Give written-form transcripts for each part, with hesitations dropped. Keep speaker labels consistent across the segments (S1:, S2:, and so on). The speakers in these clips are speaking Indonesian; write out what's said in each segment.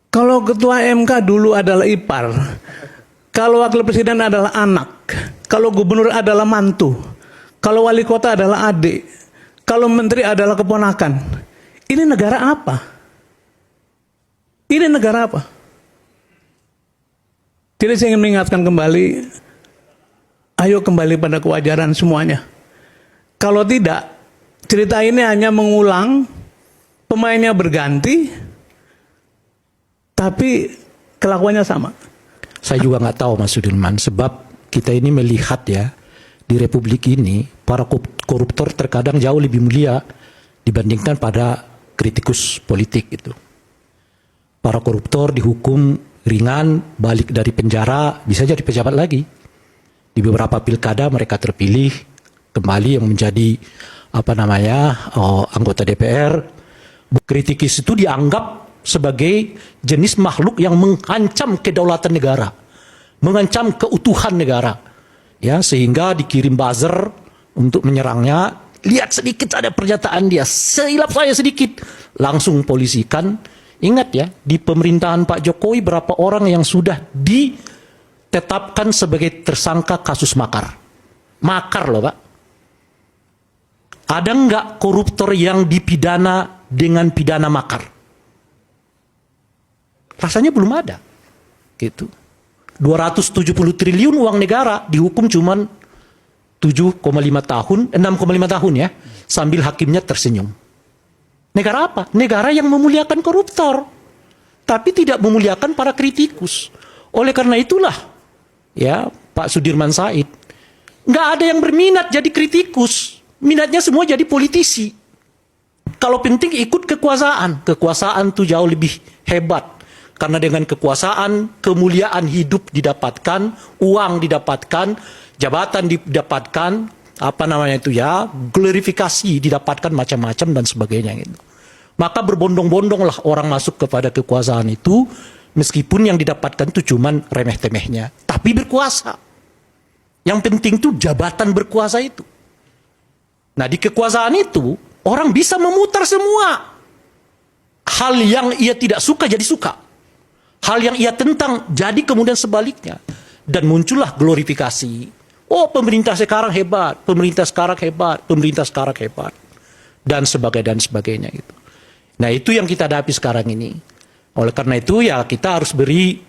S1: Kalau ketua MK dulu adalah ipar, kalau wakil presiden adalah anak, kalau gubernur adalah mantu, kalau wali kota adalah adik, kalau menteri adalah keponakan. Ini negara apa? Ini negara apa? Jadi saya ingin mengingatkan kembali, ayo kembali pada kewajaran semuanya. Kalau tidak, cerita ini hanya mengulang, pemainnya berganti, tapi kelakuannya sama.
S2: Saya juga nggak tahu Mas Sudirman, sebab kita ini melihat ya, di Republik ini para koruptor terkadang jauh lebih mulia dibandingkan pada kritikus politik itu. Para koruptor dihukum ringan, balik dari penjara, bisa jadi pejabat lagi. Di beberapa pilkada mereka terpilih kembali yang menjadi anggota DPR. Kritikus itu dianggap sebagai jenis makhluk yang mengancam kedaulatan negara, mengancam keutuhan negara, ya, sehingga dikirim buzzer untuk menyerangnya. Lihat sedikit ada pernyataan dia, seilap saya sedikit, langsung polisikan. Ingat ya, di pemerintahan Pak Jokowi berapa orang yang sudah ditetapkan sebagai tersangka kasus makar. Makar loh Pak. Ada nggak koruptor yang dipidana dengan pidana makar? Rasanya belum ada. Gitu. 270 triliun uang negara dihukum cuman 7,5 tahun, 6,5 tahun ya, sambil hakimnya tersenyum. Negara apa? Negara yang memuliakan koruptor, tapi tidak memuliakan para kritikus. Oleh karena itulah, ya Pak Sudirman Said, nggak ada yang berminat jadi kritikus, minatnya semua jadi politisi. Kalau penting ikut kekuasaan, kekuasaan itu jauh lebih hebat. Karena dengan kekuasaan, kemuliaan hidup didapatkan, uang didapatkan, jabatan didapatkan, glorifikasi didapatkan macam-macam dan sebagainya gitu. Maka berbondong-bondonglah orang masuk kepada kekuasaan itu, meskipun yang didapatkan itu cuman remeh-temehnya, tapi berkuasa. Yang penting itu jabatan berkuasa itu. Nah, di kekuasaan itu orang bisa memutar semua hal yang ia tidak suka jadi suka. Hal yang ia tentang jadi kemudian sebaliknya. Dan muncullah glorifikasi. Oh, pemerintah sekarang hebat, pemerintah sekarang hebat, pemerintah sekarang hebat. Dan sebagainya gitu. Nah, itu yang kita hadapi sekarang ini. Oleh karena itu ya kita harus beri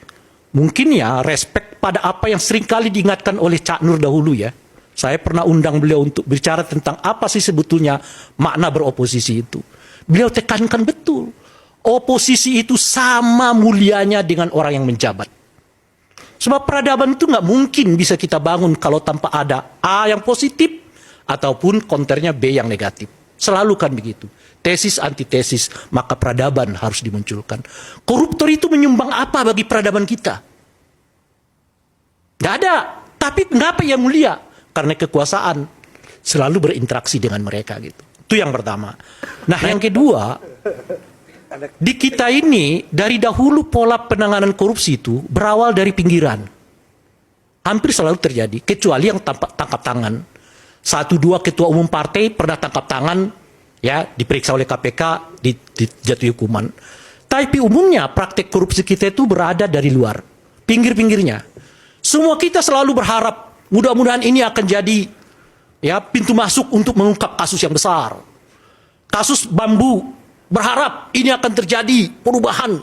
S2: mungkin ya respect pada apa yang seringkali diingatkan oleh Cak Nur dahulu ya. Saya pernah undang beliau untuk bicara tentang apa sih sebetulnya makna beroposisi itu. Beliau tekankan betul. Oposisi itu sama mulianya dengan orang yang menjabat. Sebab peradaban itu nggak mungkin bisa kita bangun kalau tanpa ada A yang positif ataupun konternya B yang negatif. Selalu kan begitu. Tesis antitesis, maka peradaban harus dimunculkan. Koruptor itu menyumbang apa bagi peradaban kita? Nggak ada. Tapi kenapa yang mulia? Karena kekuasaan selalu berinteraksi dengan mereka gitu. Itu yang pertama. Nah, yang kedua, di kita ini dari dahulu pola penanganan korupsi itu berawal dari pinggiran. Hampir selalu terjadi, kecuali yang tangkap tangan. 1-2 ketua umum partai pernah tangkap tangan, ya diperiksa oleh KPK, dijatuhi hukuman. Tapi umumnya praktek korupsi kita itu berada dari luar, pinggir-pinggirnya. Semua kita selalu berharap mudah-mudahan ini akan jadi ya pintu masuk untuk mengungkap kasus yang besar. Kasus Bambu, berharap ini akan terjadi perubahan.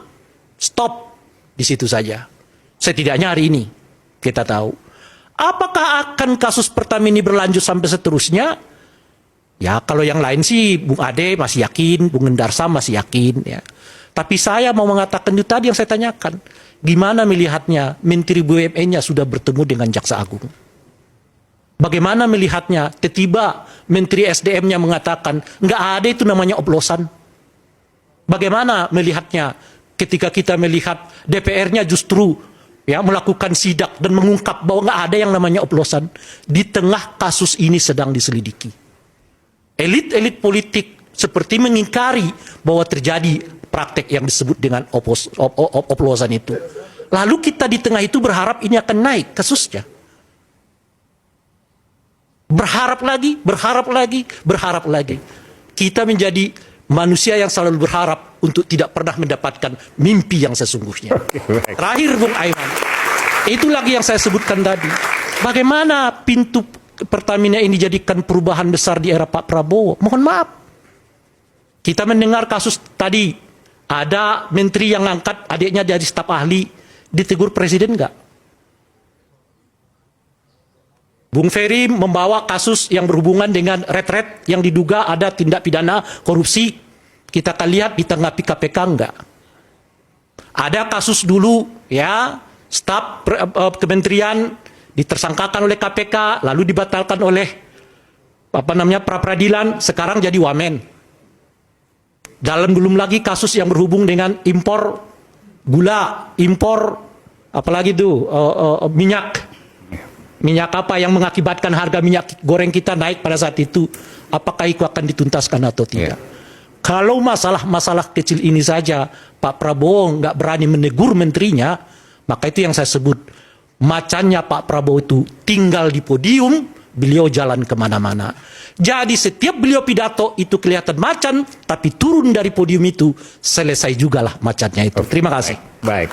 S2: Stop di situ saja. Setidaknya hari ini kita tahu. Apakah akan kasus pertama ini berlanjut sampai seterusnya? Ya kalau yang lain sih Bung Ade masih yakin, Bung Endarsam masih yakin ya. Tapi saya mau mengatakan itu tadi yang saya tanyakan. Gimana melihatnya Menteri BUMN-nya sudah bertemu dengan Jaksa Agung? Bagaimana melihatnya tiba-tiba Menteri SDM-nya mengatakan nggak ada itu namanya oplosan? Bagaimana melihatnya ketika kita melihat DPR-nya justru ya melakukan sidak dan mengungkap bahwa nggak ada yang namanya oplosan di tengah kasus ini sedang diselidiki. Elit-elit politik seperti mengingkari bahwa terjadi praktek yang disebut dengan oplosan itu. Lalu kita di tengah itu berharap ini akan naik kasusnya. Berharap lagi, berharap lagi, berharap lagi. Kita menjadi manusia yang selalu berharap untuk tidak pernah mendapatkan mimpi yang sesungguhnya. Terakhir Bung Aiman, itu lagi yang saya sebutkan tadi. Bagaimana pintu Pertamina ini dijadikan perubahan besar di era Pak Prabowo? Mohon maaf. Kita mendengar kasus tadi, ada menteri yang ngangkat adiknya jadi staf ahli, ditegur presiden enggak? Bung Ferry membawa kasus yang berhubungan dengan retret yang diduga ada tindak pidana korupsi. Kita akan lihat ditanggapi KPK enggak. Ada kasus dulu ya, staf kementerian ditersangkakan oleh KPK lalu dibatalkan oleh pra peradilan, sekarang jadi wamen. Dalam belum lagi kasus yang berhubung dengan impor gula, impor apalagi itu minyak apa yang mengakibatkan harga minyak goreng kita naik pada saat itu, apakah itu akan dituntaskan atau tidak? Kalau masalah kecil ini saja Pak Prabowo nggak berani menegur menterinya, maka itu yang saya sebut macannya Pak Prabowo itu tinggal di podium, beliau jalan kemana-mana. Jadi setiap beliau pidato itu kelihatan macan, tapi turun dari podium itu selesai jugalah macannya itu. Terima kasih.
S3: Baik.